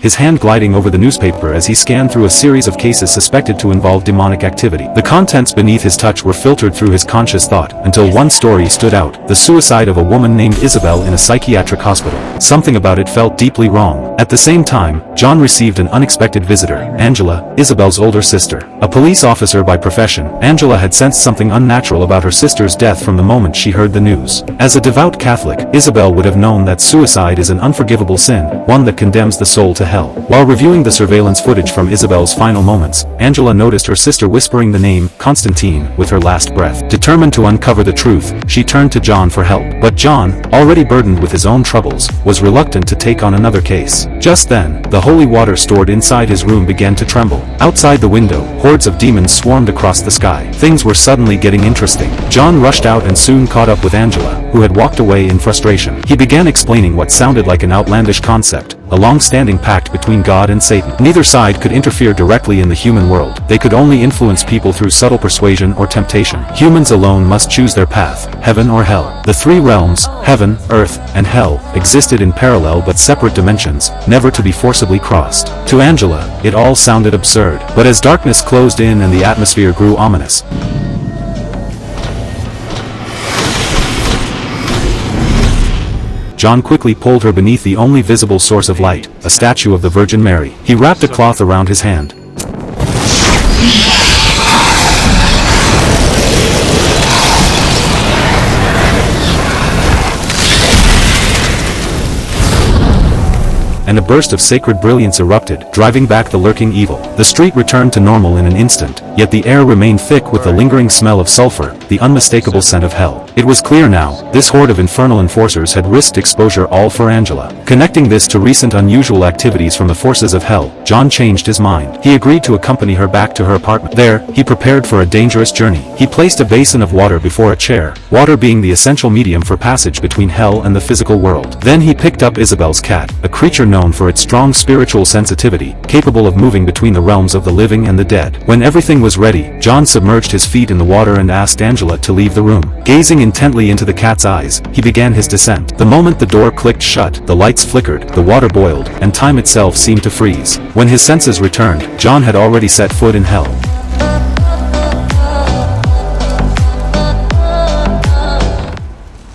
his hand gliding over the newspaper as he scanned through a series of cases suspected to involve demonic activity. The contents beneath his touch were filtered through his conscious thought, until one story stood out: the suicide of a woman named Isabel in a psychiatric hospital. Something about it felt deeply wrong. At the same time, John received an unexpected visitor: Angela, Isabel's older sister. A police officer by profession, Angela had sensed something unnatural about her sister's death from the moment she heard the news. As a devout Catholic, Isabel would have known that suicide is an unforgivable sin, one that condemns the soul to hell. While reviewing the surveillance footage from Isabel's final moments, Angela noticed her sister whispering the name Constantine with her last breath. Determined to uncover the truth, she turned to John for help. But John, already burdened with his own troubles, was reluctant to take on another case. Just then, the holy water stored inside his room began to tremble. Outside the window, hordes of demons swarmed across the sky. Things were suddenly getting interesting. John rushed out and soon caught up with Angela, who had walked away in frustration. He began explaining what sounded like an outlandish concept: a long-standing pact between God and Satan. Neither side could interfere directly in the human world. They could only influence people through subtle persuasion or temptation. Humans alone must choose their path, heaven or hell. The three realms, heaven, earth, and hell, existed in parallel but separate dimensions, never to be forcibly crossed. To Angela, it all sounded absurd. But as darkness closed in and the atmosphere grew ominous, John quickly pulled her beneath the only visible source of light, a statue of the Virgin Mary. He wrapped a cloth around his hand. And a burst of sacred brilliance erupted, driving back the lurking evil. The street returned to normal in an instant, yet the air remained thick with the lingering smell of sulfur, the unmistakable scent of hell. It was clear now, this horde of infernal enforcers had risked exposure all for Angela. Connecting this to recent unusual activities from the forces of hell, John changed his mind. He agreed to accompany her back to her apartment. There, he prepared for a dangerous journey. He placed a basin of water before a chair, water being the essential medium for passage between hell and the physical world. Then he picked up Isabel's cat, a creature known for its strong spiritual sensitivity, capable of moving between the realms of the living and the dead. When everything was ready, John submerged his feet in the water and asked Angela to leave the room. Gazing intently into the cat's eyes, he began his descent. The moment the door clicked shut, the lights flickered, the water boiled, and time itself seemed to freeze. When his senses returned, John had already set foot in hell.